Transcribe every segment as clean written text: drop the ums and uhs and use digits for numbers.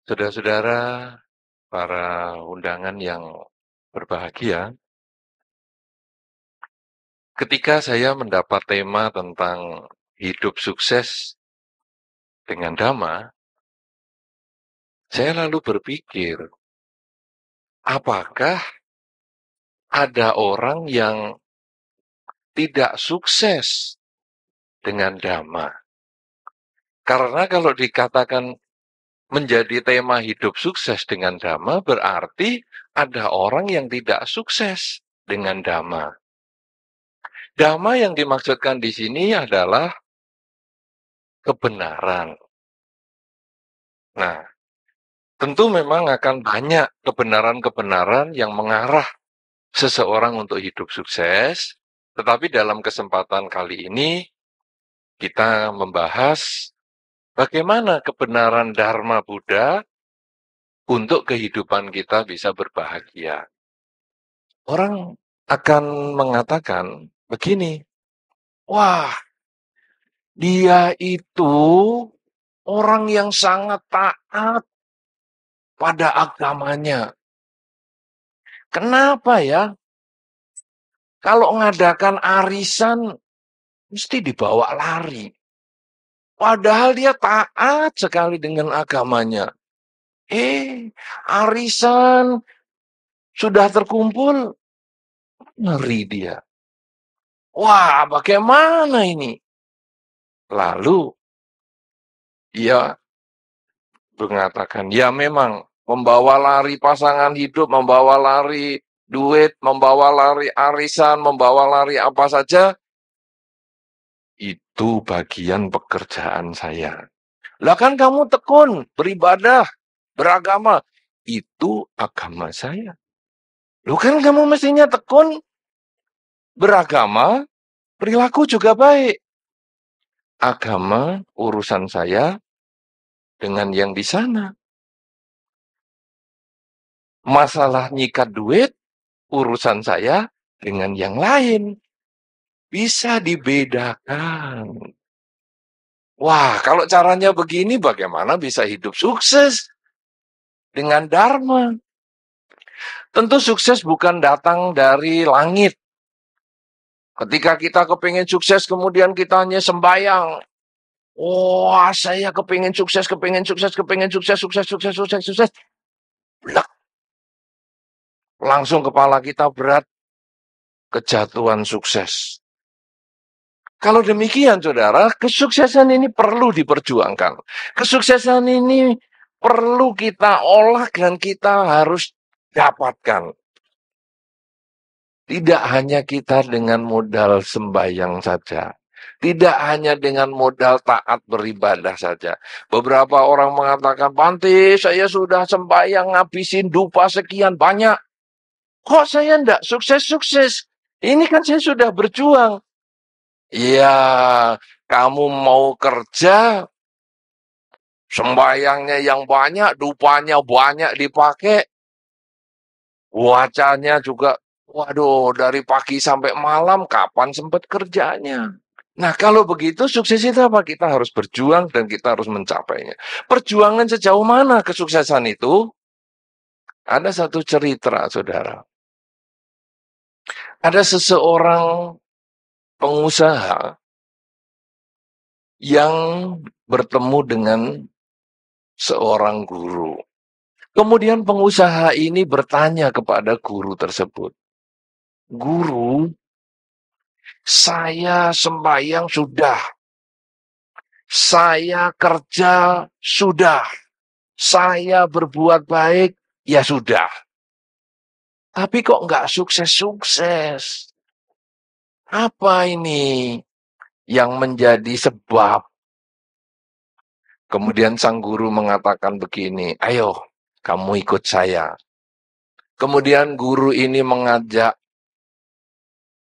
Saudara-saudara, para undangan yang berbahagia, ketika saya mendapat tema tentang hidup sukses dengan Dhamma, saya lalu berpikir, apakah ada orang yang tidak sukses dengan Dhamma? Karena kalau dikatakan menjadi tema hidup sukses dengan Dhamma, berarti ada orang yang tidak sukses dengan Dhamma. Dhamma yang dimaksudkan di sini adalah kebenaran. Nah, tentu memang akan banyak kebenaran-kebenaran yang mengarah seseorang untuk hidup sukses, tetapi dalam kesempatan kali ini kita membahas bagaimana kebenaran Dharma Buddha untuk kehidupan kita bisa berbahagia. Orang akan mengatakan begini, wah, dia itu orang yang sangat taat pada agamanya. Kenapa ya? Kalau ngadakan arisan, mesti dibawa lari. Padahal dia taat sekali dengan agamanya. Arisan sudah terkumpul, ngeri dia. Wah, bagaimana ini? Lalu, ia mengatakan, ya memang, membawa lari pasangan hidup, membawa lari duit, membawa lari arisan, membawa lari apa saja, itu bagian pekerjaan saya. Lah kan kamu tekun, beribadah, beragama. Itu agama saya. Loh kan kamu mestinya tekun, beragama, perilaku juga baik. Agama, urusan saya dengan yang di sana. Masalah nyikat duit, urusan saya dengan yang lain. Bisa dibedakan. Wah, kalau caranya begini, bagaimana bisa hidup sukses dengan Dharma? Tentu sukses bukan datang dari langit. Ketika kita kepingin sukses, kemudian kita hanya sembahyang. Wah, saya kepingin sukses, kepingin sukses, kepingin sukses, sukses, sukses, sukses, sukses. Blak. Langsung kepala kita berat, kejatuhan sukses. Kalau demikian, saudara, kesuksesan ini perlu diperjuangkan. Kesuksesan ini perlu kita olah dan kita harus dapatkan. Tidak hanya kita dengan modal sembahyang saja. Tidak hanya dengan modal taat beribadah saja. Beberapa orang mengatakan, Bante, saya sudah sembahyang ngabisin dupa sekian banyak. Kok saya enggak sukses-sukses? Ini kan saya sudah berjuang. Ya, kamu mau kerja, sembayangnya yang banyak, dupanya banyak dipakai, wacanya juga, waduh, dari pagi sampai malam, kapan sempat kerjanya? Nah, kalau begitu, sukses itu apa? Kita harus berjuang dan kita harus mencapainya. Perjuangan sejauh mana kesuksesan itu? Ada satu cerita, saudara. Ada seseorang pengusaha yang bertemu dengan seorang guru. Kemudian pengusaha ini bertanya kepada guru tersebut, Guru, saya sembahyang sudah, saya kerja sudah, saya berbuat baik, ya sudah. Tapi kok nggak sukses-sukses? Apa ini yang menjadi sebab? Kemudian sang guru mengatakan begini, ayo kamu ikut saya. Kemudian guru ini mengajak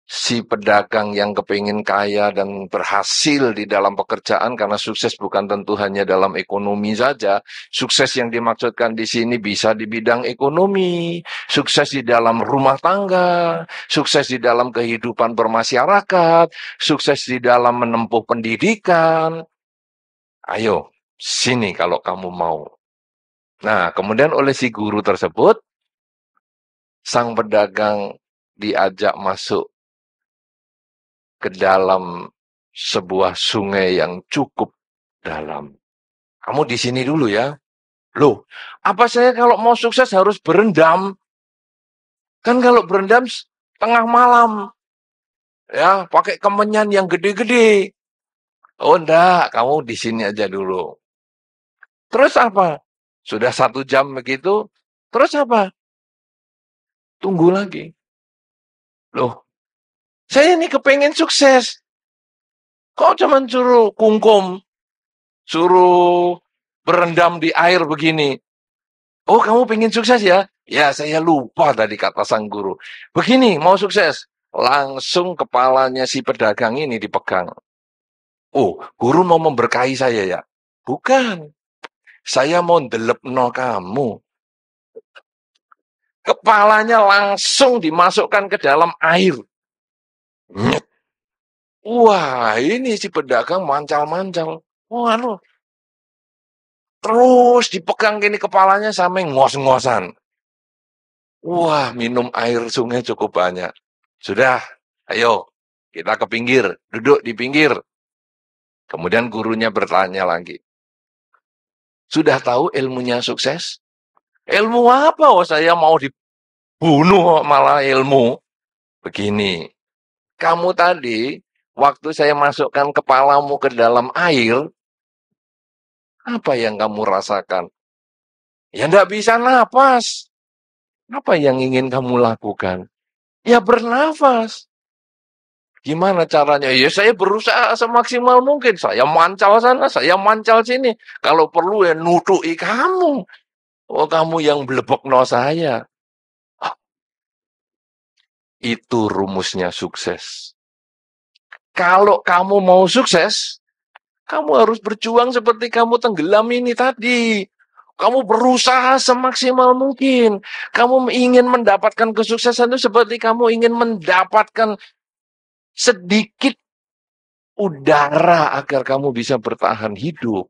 si pedagang yang kepingin kaya dan berhasil di dalam pekerjaan, karena sukses bukan tentu hanya dalam ekonomi saja. Sukses yang dimaksudkan di sini bisa di bidang ekonomi, sukses di dalam rumah tangga, sukses di dalam kehidupan bermasyarakat, sukses di dalam menempuh pendidikan. Ayo, sini kalau kamu mau. Nah, kemudian oleh si guru tersebut, sang pedagang diajak masuk ke dalam sebuah sungai yang cukup dalam. Kamu di sini dulu ya. Loh, apa saya kalau mau sukses harus berendam? Kan kalau berendam tengah malam, ya pakai kemenyan yang gede-gede. Oh enggak, kamu di sini aja dulu. Terus apa? Sudah 1 jam begitu, terus apa? Tunggu lagi. Loh, saya ini kepengen sukses. Kok cuman suruh kungkum, suruh berendam di air begini? Oh, kamu pengen sukses ya? Ya, saya lupa tadi kata sang guru. Begini, mau sukses. Langsung kepalanya si pedagang ini dipegang. Oh, guru mau memberkahi saya ya? Bukan. Saya mau ndelepno kamu. Kepalanya langsung dimasukkan ke dalam air. Nyet. Wah, ini si pedagang mancal-mancal. Wah, terus dipegang gini kepalanya sampai ngos-ngosan. Wah, minum air sungai cukup banyak. Sudah, ayo kita ke pinggir, duduk di pinggir. Kemudian gurunya bertanya lagi. Sudah tahu ilmunya sukses? Ilmu apa? Oh, saya mau dibunuh malah ilmu. Begini, kamu tadi waktu saya masukkan kepalamu ke dalam air, apa yang kamu rasakan? Ya enggak bisa napas. Apa yang ingin kamu lakukan? Ya bernafas. Gimana caranya? Ya saya berusaha semaksimal mungkin. Saya mancal sana, saya mancal sini. Kalau perlu ya nuduki kamu. Oh kamu yang blebokno saya. Ah, itu rumusnya sukses. Kalau kamu mau sukses, kamu harus berjuang seperti kamu tenggelam ini tadi. Kamu berusaha semaksimal mungkin. Kamu ingin mendapatkan kesuksesan itu seperti kamu ingin mendapatkan sedikit udara agar kamu bisa bertahan hidup.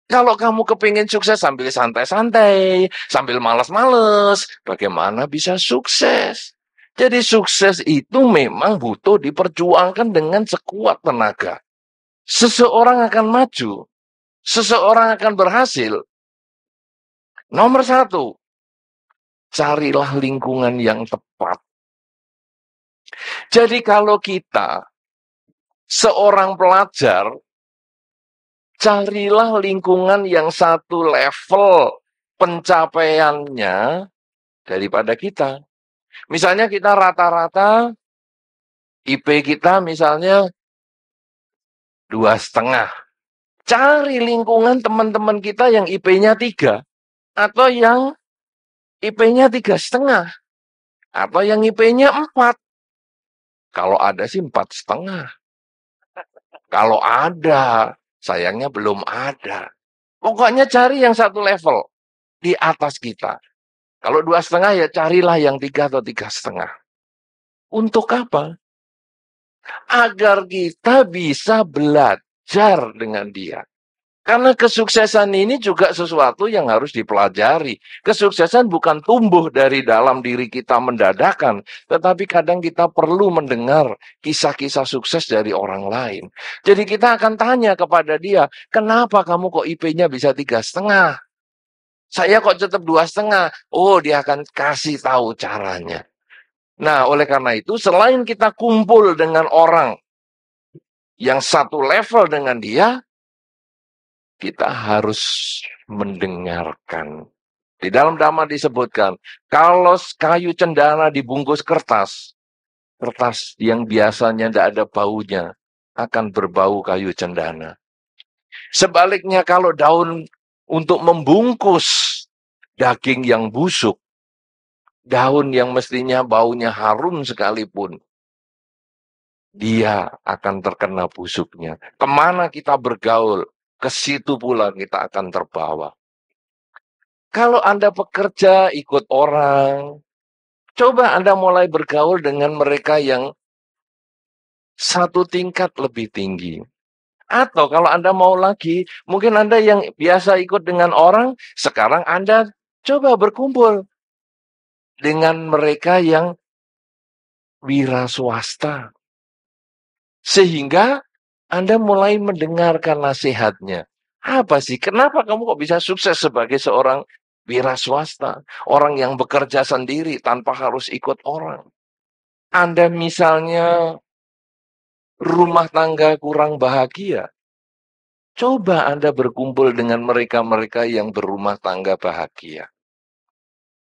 Kalau kamu kepingin sukses sambil santai-santai, sambil malas-males, bagaimana bisa sukses? Jadi sukses itu memang butuh diperjuangkan dengan sekuat tenaga. Seseorang akan maju, seseorang akan berhasil. Nomor satu, carilah lingkungan yang tepat. Jadi kalau kita seorang pelajar, carilah lingkungan yang satu level pencapaiannya daripada kita. Misalnya kita rata-rata IP kita misalnya 2,5. Cari lingkungan teman-teman kita yang IP-nya 3. Atau yang IP-nya 3,5. Atau yang IP-nya 4. Kalau ada sih 4,5. Kalau ada, sayangnya belum ada. Pokoknya cari yang satu level di atas kita. Kalau 2,5 ya carilah yang 3 atau 3,5. Untuk apa? Agar kita bisa belajar dengan dia. Karena kesuksesan ini juga sesuatu yang harus dipelajari. Kesuksesan bukan tumbuh dari dalam diri kita mendadakan, tetapi kadang kita perlu mendengar kisah-kisah sukses dari orang lain. Jadi kita akan tanya kepada dia, kenapa kamu kok IP-nya bisa 3,5? Saya kok tetap 2,5? Oh, dia akan kasih tahu caranya. Nah, oleh karena itu, selain kita kumpul dengan orang yang satu level dengan dia, kita harus mendengarkan. Di dalam Dhamma disebutkan, kalau kayu cendana dibungkus kertas, kertas yang biasanya tidak ada baunya, akan berbau kayu cendana. Sebaliknya kalau daun untuk membungkus daging yang busuk, daun yang mestinya baunya harum sekalipun, dia akan terkena busuknya. Kemana kita bergaul, ke situ pula kita akan terbawa. Kalau Anda bekerja, ikut orang, coba Anda mulai bergaul dengan mereka yang satu tingkat lebih tinggi. Atau kalau Anda mau lagi, mungkin Anda yang biasa ikut dengan orang, sekarang Anda coba berkumpul dengan mereka yang wira swasta. Sehingga Anda mulai mendengarkan nasihatnya. Apa sih? Kenapa kamu kok bisa sukses sebagai seorang wira swasta? Orang yang bekerja sendiri tanpa harus ikut orang. Anda misalnya rumah tangga kurang bahagia. Coba Anda berkumpul dengan mereka-mereka yang berumah tangga bahagia.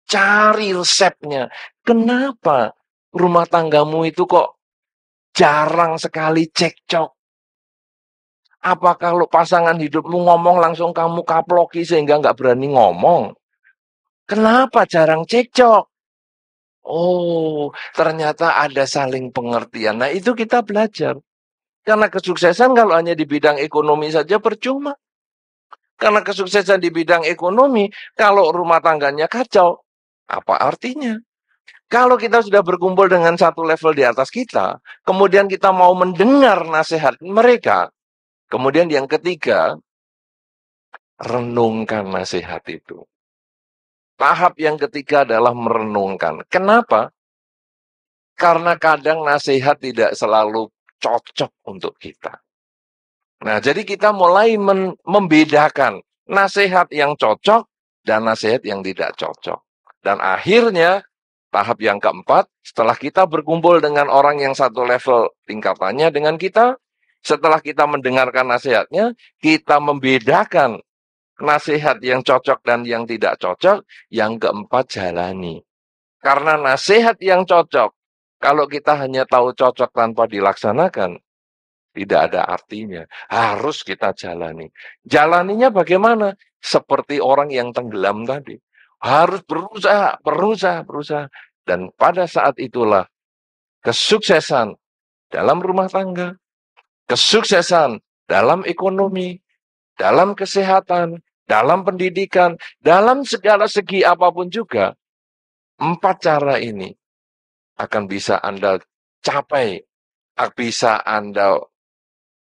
Cari resepnya. Kenapa rumah tanggamu itu kok jarang sekali cekcok? Apa kalau pasangan hidupmu ngomong langsung kamu kaploki sehingga nggak berani ngomong? Kenapa jarang cekcok? Oh, ternyata ada saling pengertian. Nah, itu kita belajar. Karena kesuksesan kalau hanya di bidang ekonomi saja percuma. Karena kesuksesan di bidang ekonomi, kalau rumah tangganya kacau, apa artinya? Kalau kita sudah berkumpul dengan satu level di atas kita, kemudian kita mau mendengar nasihat mereka, kemudian yang ketiga, renungkan nasihat itu. Tahap yang ketiga adalah merenungkan. Kenapa? Karena kadang nasihat tidak selalu cocok untuk kita. Nah, jadi kita mulai membedakan nasihat yang cocok dan nasihat yang tidak cocok. Dan akhirnya, tahap yang keempat, setelah kita berkumpul dengan orang yang satu level tingkatannya dengan kita, setelah kita mendengarkan nasihatnya, kita membedakan nasihat yang cocok dan yang tidak cocok, yang keempat jalani. Karena nasihat yang cocok, kalau kita hanya tahu cocok tanpa dilaksanakan, tidak ada artinya. Harus kita jalani. Jalaninya bagaimana? Seperti orang yang tenggelam tadi. Harus berusaha, berusaha, berusaha. Dan pada saat itulah kesuksesan dalam rumah tangga, kesuksesan dalam ekonomi, dalam kesehatan, dalam pendidikan, dalam segala segi apapun juga, 4 cara ini akan bisa Anda capai, bisa Anda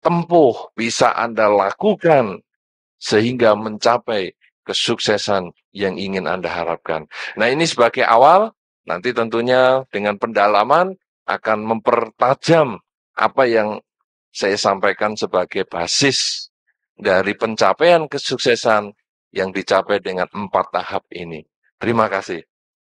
tempuh, bisa Anda lakukan, sehingga mencapai kesuksesan yang ingin Anda harapkan. Nah, ini sebagai awal, nanti tentunya dengan pendalaman akan mempertajam apa yang saya sampaikan sebagai basis dari pencapaian kesuksesan yang dicapai dengan 4 tahap ini. Terima kasih.